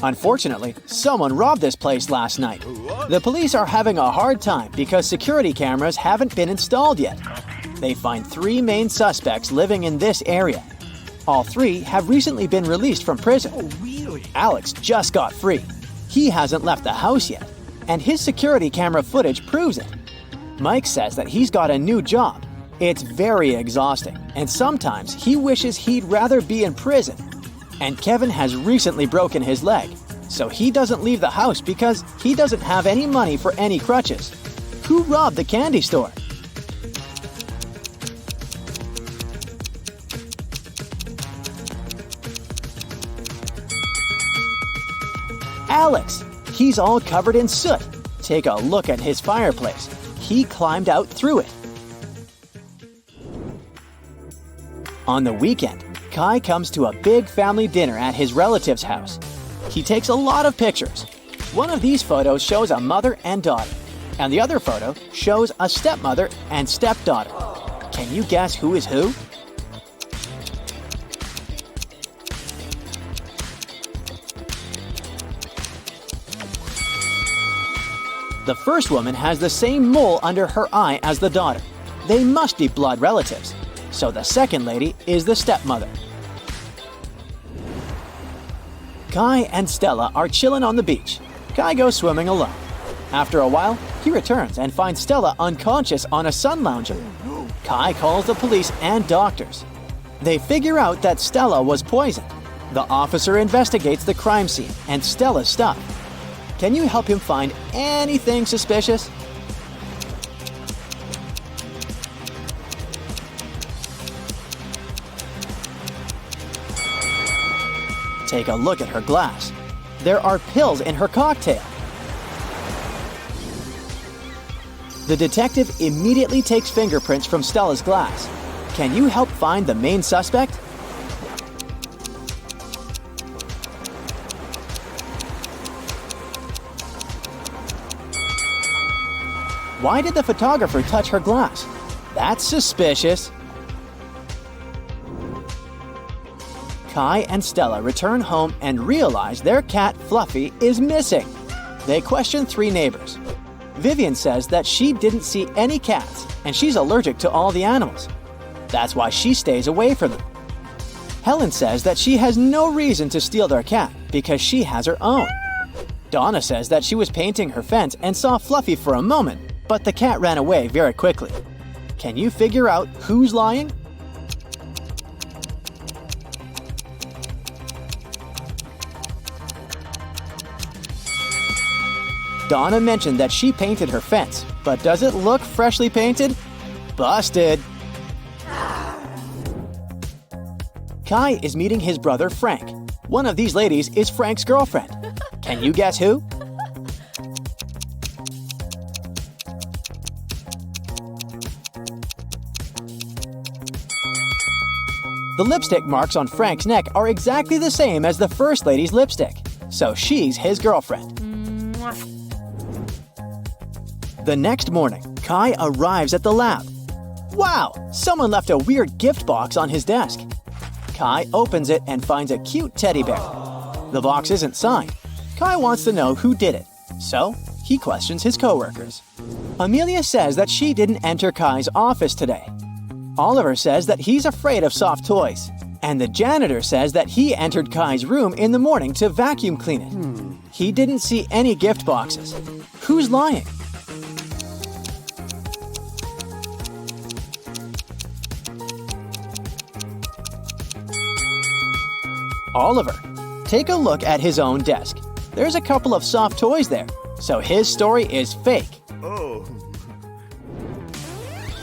Unfortunately, someone robbed this place last night. The police are having a hard time because security cameras haven't been installed yet. They find 3 main suspects living in this area. All 3 have recently been released from prison. Oh, really? Alex just got free. He hasn't left the house yet, and his security camera footage proves it. Mike says that he's got a new job. It's very exhausting, and sometimes he wishes he'd rather be in prison. And Kevin has recently broken his leg, so he doesn't leave the house because he doesn't have any money for any crutches. Who robbed the candy store? Alex! He's all covered in soot. Take a look at his fireplace. He climbed out through it. On the weekend, Kai comes to a big family dinner at his relative's house. He takes a lot of pictures. One of these photos shows a mother and daughter, and the other photo shows a stepmother and stepdaughter. Can you guess who is who? The first woman has the same mole under her eye as the daughter. They must be blood relatives. So the second lady is the stepmother. Kai and Stella are chilling on the beach. Kai goes swimming alone. After a while, he returns and finds Stella unconscious on a sun lounger. Kai calls the police and doctors. They figure out that Stella was poisoned. The officer investigates the crime scene and Stella's stuff. Can you help him find anything suspicious? Take a look at her glass. There are pills in her cocktail. The detective immediately takes fingerprints from Stella's glass. Can you help find the main suspect? Why did the photographer touch her glass? That's suspicious. Kai and Stella return home and realize their cat Fluffy is missing. They question 3 neighbors. Vivian says that she didn't see any cats and she's allergic to all the animals. That's why she stays away from them. Helen says that she has no reason to steal their cat because she has her own. Donna says that she was painting her fence and saw Fluffy for a moment, but the cat ran away very quickly. Can you figure out who's lying? Donna mentioned that she painted her fence, but does it look freshly painted? Busted! Kai is meeting his brother Frank. One of these ladies is Frank's girlfriend. Can you guess who? The lipstick marks on Frank's neck are exactly the same as the first lady's lipstick, so she's his girlfriend. The next morning, Kai arrives at the lab. Wow! Someone left a weird gift box on his desk. Kai opens it and finds a cute teddy bear. The box isn't signed. Kai wants to know who did it, so he questions his coworkers. Amelia says that she didn't enter Kai's office today. Oliver says that he's afraid of soft toys. And the janitor says that he entered Kai's room in the morning to vacuum clean it. He didn't see any gift boxes. Who's lying? Oliver. Take a look at his own desk. There's a couple of soft toys there, so his story is fake. Oh.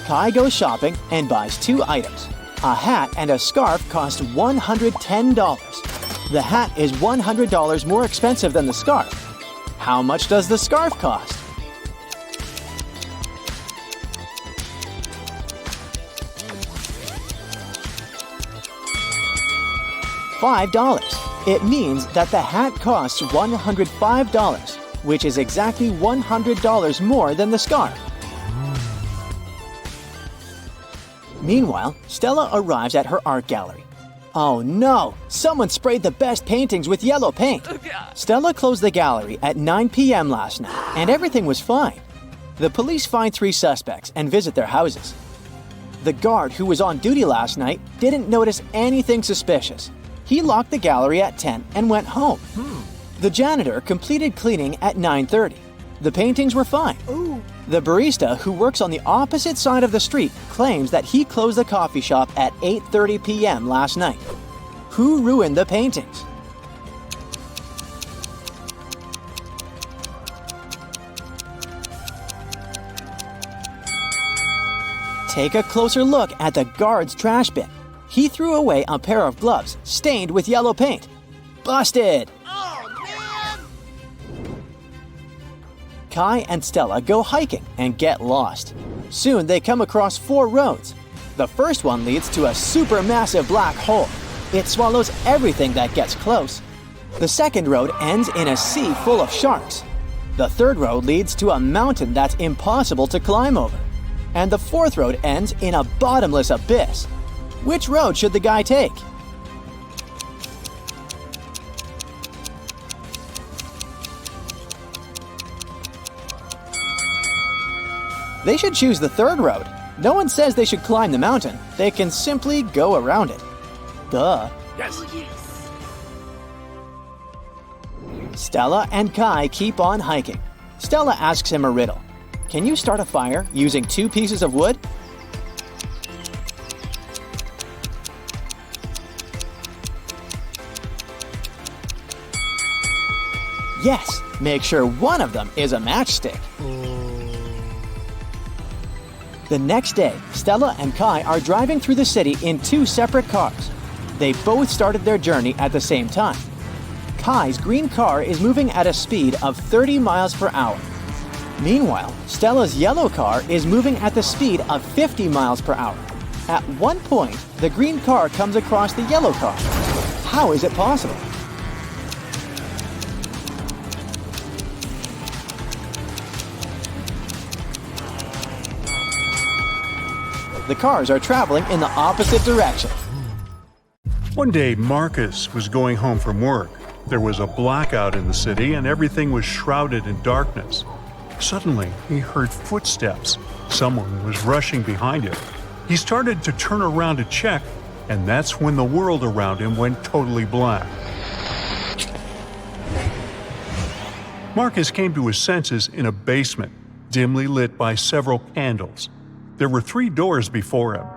Kai goes shopping and buys 2 items. A hat and a scarf cost $110. The hat is $100 more expensive than the scarf. How much does the scarf cost? $5. It means that the hat costs $105, which is exactly $100 more than the scarf. Meanwhile, Stella arrives at her art gallery. Oh no! Someone sprayed the best paintings with yellow paint! Stella closed the gallery at 9 p.m. last night, and everything was fine. The police find 3 suspects and visit their houses. The guard who was on duty last night didn't notice anything suspicious. He locked the gallery at 10 and went home. The janitor completed cleaning at 9:30. The paintings were fine. Ooh. The barista who works on the opposite side of the street claims that he closed the coffee shop at 8:30 p.m. last night. Who ruined the paintings? Take a closer look at the guard's trash bin. He threw away a pair of gloves stained with yellow paint. Busted! Kai and Stella go hiking and get lost. Soon they come across 4 roads. The first one leads to a supermassive black hole. It swallows everything that gets close. The second road ends in a sea full of sharks. The third road leads to a mountain that's impossible to climb over. And the fourth road ends in a bottomless abyss. Which road should the guy take? They should choose the third road. No one says they should climb the mountain. They can simply go around it. Duh. Yes. Stella and Kai keep on hiking. Stella asks him a riddle. Can you start a fire using 2 pieces of wood? Yes, make sure one of them is a matchstick. The next day, Stella and Kai are driving through the city in 2 separate cars. They both started their journey at the same time. Kai's green car is moving at a speed of 30 miles per hour. Meanwhile, Stella's yellow car is moving at the speed of 50 miles per hour. At one point, the green car comes across the yellow car. How is it possible? The cars are traveling in the opposite direction. One day, Marcus was going home from work. There was a blackout in the city and everything was shrouded in darkness. Suddenly, he heard footsteps. Someone was rushing behind him. He started to turn around to check, and that's when the world around him went totally black. Marcus came to his senses in a basement, dimly lit by several candles. There were 3 doors before him.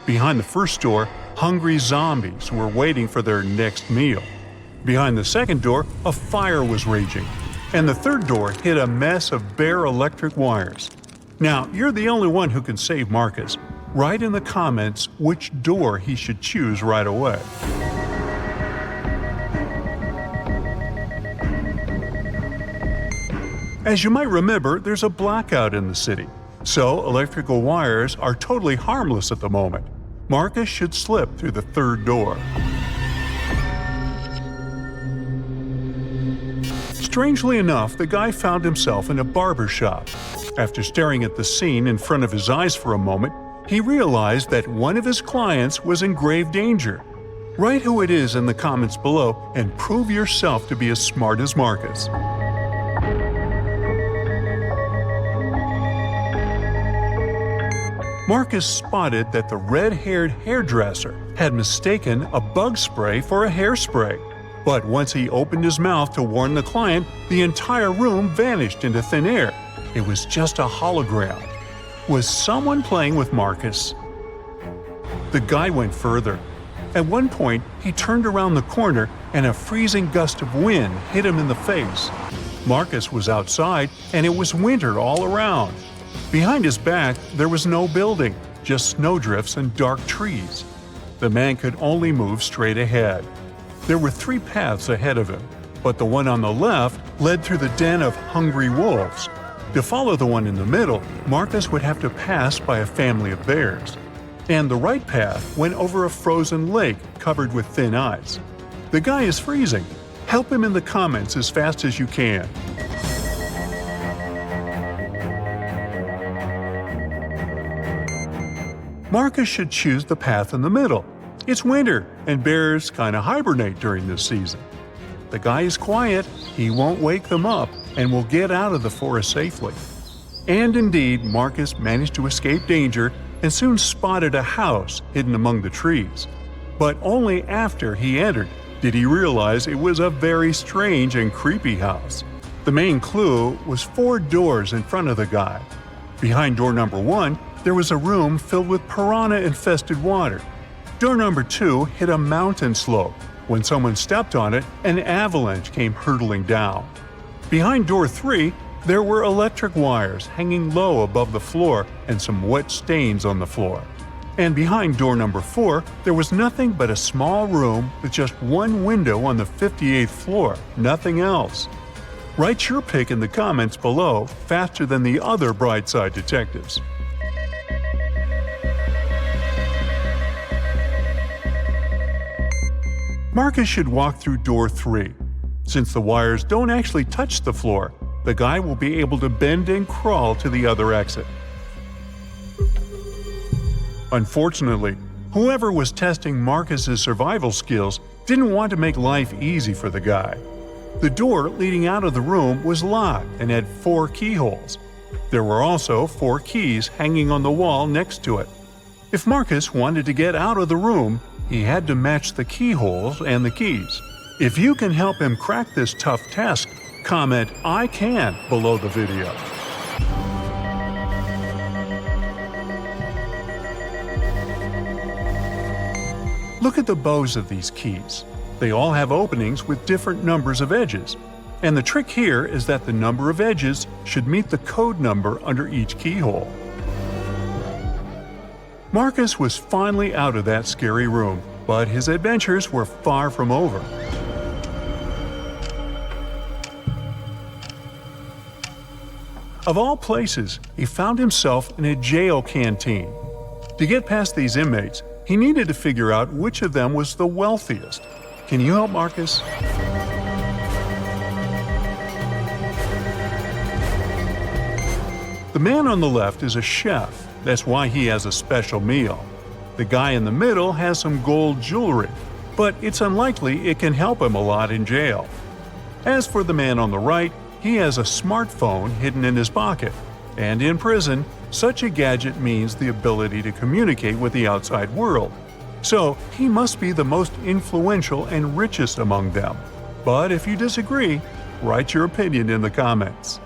Behind the first door, hungry zombies were waiting for their next meal. Behind the second door, a fire was raging. And the third door hid a mess of bare electric wires. Now, you're the only one who can save Marcus. Write in the comments which door he should choose right away. As you might remember, there's a blackout in the city. So, electrical wires are totally harmless at the moment. Marcus should slip through the third door. Strangely enough, the guy found himself in a barber shop. After staring at the scene in front of his eyes for a moment, he realized that one of his clients was in grave danger. Write who it is in the comments below and prove yourself to be as smart as Marcus. Marcus spotted that the red-haired hairdresser had mistaken a bug spray for a hairspray. But once he opened his mouth to warn the client, the entire room vanished into thin air. It was just a hologram. Was someone playing with Marcus? The guy went further. At one point, he turned around the corner and a freezing gust of wind hit him in the face. Marcus was outside and it was winter all around. Behind his back, there was no building, just snowdrifts and dark trees. The man could only move straight ahead. There were 3 paths ahead of him, but the one on the left led through the den of hungry wolves. To follow the one in the middle, Marcus would have to pass by a family of bears. And the right path went over a frozen lake covered with thin ice. The guy is freezing. Help him in the comments as fast as you can. Marcus should choose the path in the middle. It's winter, and bears kinda hibernate during this season. The guy is quiet, he won't wake them up, and will get out of the forest safely. And indeed, Marcus managed to escape danger and soon spotted a house hidden among the trees. But only after he entered did he realize it was a very strange and creepy house. The main clue was 4 doors in front of the guy. Behind door number 1, there was a room filled with piranha-infested water. Door number 2 hit a mountain slope. When someone stepped on it, an avalanche came hurtling down. Behind door 3, there were electric wires hanging low above the floor and some wet stains on the floor. And behind door number 4, there was nothing but a small room with just one window on the 58th floor, nothing else. Write your pick in the comments below faster than the other Brightside detectives. Marcus should walk through door 3. Since the wires don't actually touch the floor, the guy will be able to bend and crawl to the other exit. Unfortunately, whoever was testing Marcus's survival skills didn't want to make life easy for the guy. The door leading out of the room was locked and had 4 keyholes. There were also 4 keys hanging on the wall next to it. If Marcus wanted to get out of the room, he had to match the keyholes and the keys. If you can help him crack this tough task, comment "I can" below the video. Look at the bows of these keys. They all have openings with different numbers of edges. And the trick here is that the number of edges should meet the code number under each keyhole. Marcus was finally out of that scary room, but his adventures were far from over. Of all places, he found himself in a jail canteen. To get past these inmates, he needed to figure out which of them was the wealthiest. Can you help Marcus? The man on the left is a chef. That's why he has a special meal. The guy in the middle has some gold jewelry, but it's unlikely it can help him a lot in jail. As for the man on the right, he has a smartphone hidden in his pocket. And in prison, such a gadget means the ability to communicate with the outside world. So he must be the most influential and richest among them. But if you disagree, write your opinion in the comments.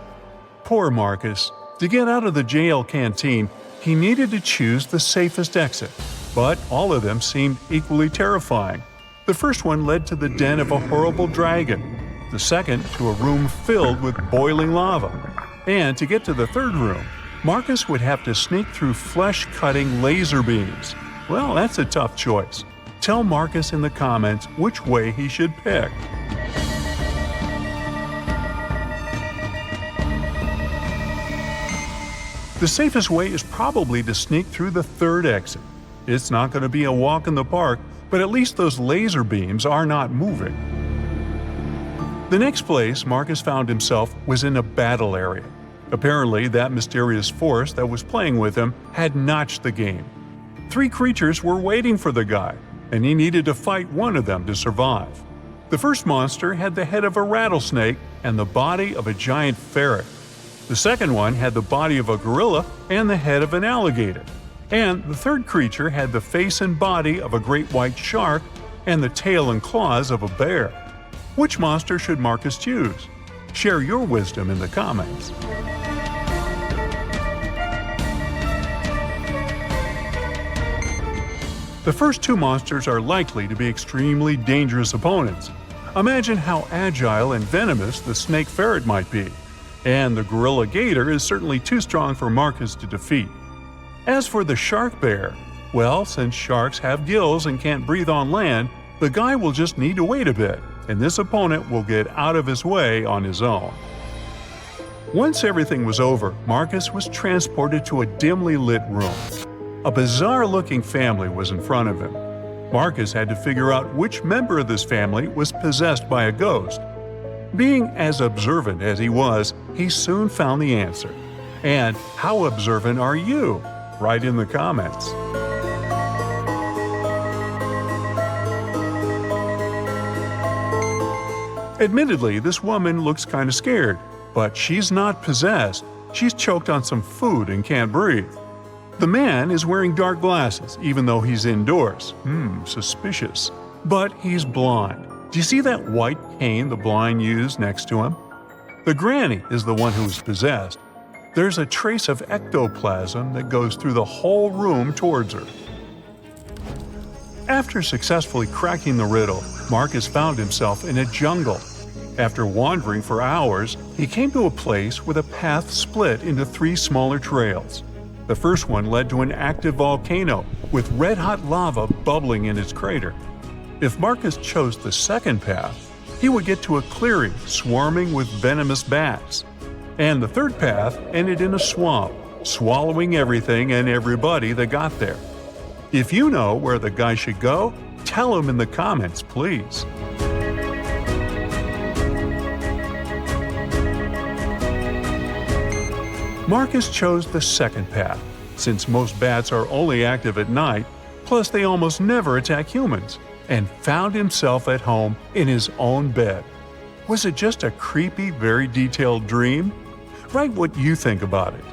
Poor Marcus. To get out of the jail canteen, he needed to choose the safest exit. But all of them seemed equally terrifying. The first one led to the den of a horrible dragon. The second to a room filled with boiling lava. And to get to the third room, Marcus would have to sneak through flesh-cutting laser beams. Well, that's a tough choice. Tell Marcus in the comments which way he should pick. The safest way is probably to sneak through the third exit. It's not going to be a walk in the park, but at least those laser beams are not moving. The next place Marcus found himself was in a battle area. Apparently, that mysterious force that was playing with him had notched the game. 3 creatures were waiting for the guy, and he needed to fight one of them to survive. The first monster had the head of a rattlesnake and the body of a giant ferret. The second one had the body of a gorilla and the head of an alligator. And the third creature had the face and body of a great white shark and the tail and claws of a bear. Which monster should Marcus choose? Share your wisdom in the comments. The first 2 monsters are likely to be extremely dangerous opponents. Imagine how agile and venomous the snake ferret might be. And the gorilla gator is certainly too strong for Marcus to defeat. As for the shark bear, well, since sharks have gills and can't breathe on land, the guy will just need to wait a bit, and this opponent will get out of his way on his own. Once everything was over, Marcus was transported to a dimly lit room. A bizarre-looking family was in front of him. Marcus had to figure out which member of this family was possessed by a ghost. Being as observant as he was, he soon found the answer. And how observant are you? Write in the comments. Admittedly, this woman looks kind of scared, but she's not possessed. She's choked on some food and can't breathe. The man is wearing dark glasses, even though he's indoors. Suspicious. But he's blind. Do you see that white cane the blind use next to him? The granny is the one who is possessed. There's a trace of ectoplasm that goes through the whole room towards her. After successfully cracking the riddle, Marcus found himself in a jungle. After wandering for hours, he came to a place where the path split into 3 smaller trails. The first one led to an active volcano with red-hot lava bubbling in its crater. If Marcus chose the second path, he would get to a clearing swarming with venomous bats. And the third path ended in a swamp, swallowing everything and everybody that got there. If you know where the guy should go, tell him in the comments, please. Marcus chose the second path, since most bats are only active at night, plus they almost never attack humans, and found himself at home in his own bed. Was it just a creepy, very detailed dream? Write what you think about it.